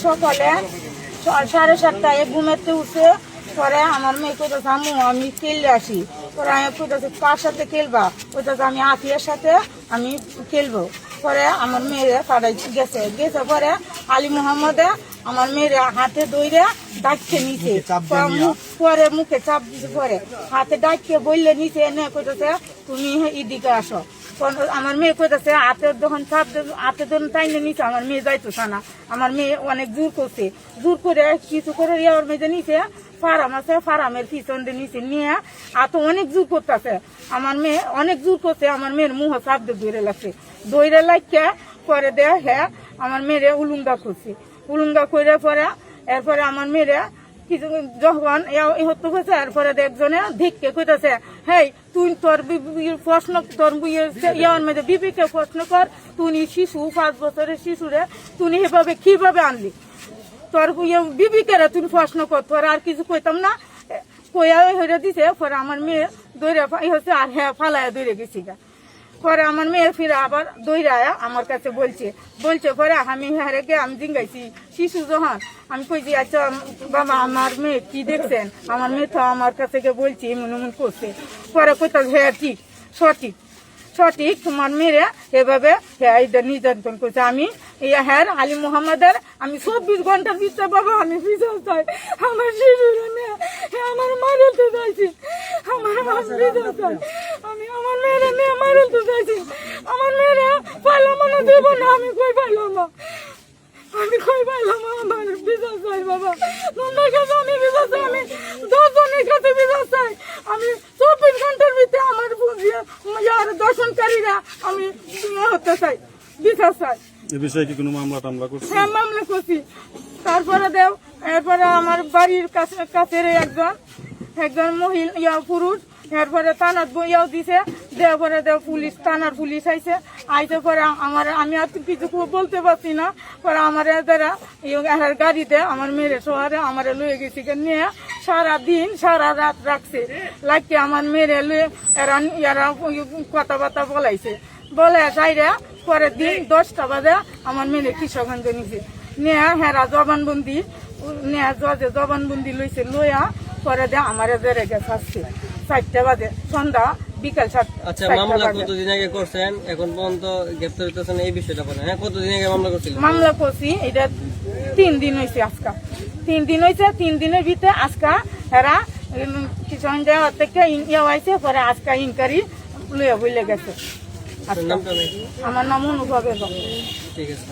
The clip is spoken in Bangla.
সকালে 7:30টায় ঘুমেতে উঠে পরে আমার মেয়ে কইতেছে আম্মু আমি খেললে আসি। পরে আমি কইতেছে কার সাথে খেলবা? কইতেছে আমি আফিয়ার সাথে আমি খেলবো। পরে আমার মেয়েরে পাড়াই গেছে পরে আলী মোহাম্মদে আমার মেয়েরে হাতে দইরে ডাকছে নিচে, পরে মুখে চাপ দিছে, পরে হাতে ডাকছে বললে নিচে এনে কইতেছে তুমি এদিকে আসো। আমার মেয়ে কইতেছে হাতের যখন চাপ হাতে যখন টাইনে নিচে আমার মেয়ে যাইতেছে না। আমার মেয়ে অনেক জোর করছে, জোর করে কিছু করে আমার মেয়ে নিচে ফার্ম আছে, ফার্মের পিছন দিয়ে নিচে নিয়ে এত অনেক জোর করতেছে। আমার মেয়ে অনেক জোর করছে, আমার মেয়ের মুহ চাপ দিয়ে দৌড়ে লাগছে। দৌড়ে লাগছে পরে দেয় হ্যাঁ আমার মেয়েরে উলুঙ্গা করছে, উলুঙ্গা করে পরে এরপরে আমার মেয়েরে কিছু যখন হতে হয়েছে এরপরে একজনে ধিককে কইতেছে হেই তুই তোর প্রশ্ন তোর ইয়ার মধ্যে বিপিকে প্রশ্ন কর, তুই শিশু 5 বছরের শিশুরে তুই এভাবে কিভাবে আনলি? তোর বিবিকেরা তুই প্রশ্ন কর, তোর আর কিছু কইতাম না কইয়া হয়ে দিছে। পরে আমার মেয়ে দৌড়ে হচ্ছে আর হ্যাঁ ফালাইয়া দৌড়ে গেছি গা। পরে আমার মেয়ে ফিরে আবার দৌড়ায়া আমার কাছে বলছে পরে আমি হারেকে আমি জিঙ্গাইছি শিশু যখন আমি কইছি আচ্ছা বাবা আমার মেয়ে কি দেখছেন? আমার মেয়ে তো আমার কাছে বলছি এমন এমন করছে। পরে কইতাম হ্যাঁ ঠিক সঠিক তোমার মেয়েরা এভাবে নির্যাতন করছে। আমি হ্যাঁ আলী মোহাম্মদের আমি 24 ঘন্টার ভিতরে বাবা আমি বিচার চাই। আমার শিশুরা আমার মারতে চাইছি, আমার বিচার চাই। আমি আমার মেয়েরা নিয়ে মারতে চাইছি, আমার মেয়েরা পাইলাম দেব না, আমি কই পাইলাম না, আমি কই পাইলাম আমার বিচার চাই বাবা। তোমার কাছে আমি বিচার চাই, আমি 10 জনের কাছে বিচার চাই। আমি 24 ঘন্টার ভিতরে আমার দর্শনকারীরা আমি হতে চাই, বিচার চাই। এ বিষয়ে কি কোনো মামলা টামলা করছে? হ্যাঁ মামলা করছি। তারপরে দেও এরপরে আমার বাড়ির কাছের একজন মহিলা পুরুষ এরপরে থানার বইয়াও দিছে, দেওয়ার পরে পুলিশ থানার পুলিশ আইছে পরে আমার আমি আর কিছু বলতে পারছি না। পরে আমার দ্বারা গাড়িতে আমার মেয়ের শহরে আমার লয়ে গেছি নিয়ে সারাদিন সারা রাত রাখছে, লাগছে আমার মেয়েরে লয়ে এরা কথাবার্তা বলাইছে, বলে সাইরে পরের দিন 10টা বাজে আমার মেয়ে কিশোরগঞ্জ নিছে নিয়ে হেরা জবানবন্দি নিয়ে জবানবন্দি লইছে, লইয়া পরে দিয়ে আমার বেড়ে গেছে আসছে 4টা বাজে সন্ধ্যা বিকাল 7টা। আচ্ছা মামলা কতদিন আগে করছেন এখন পর্যন্ত গ্রেফতার হইতেছেন এই বিষয়টা বলেন। হ্যাঁ কতদিন আগে মামলা করছিলেন? মামলা করছি এটা 3 দিন হয়েছে আজকা, 3 দিন হয়েছে। 3 দিনের ভিতরে আজকা হেরা কিশোরগঞ্জ থেকে ইয়া হয়েছে, পরে আজকা ইনকারি লইয়া বইলে গেছে। আমার নাম অনুভব। ঠিক আছে।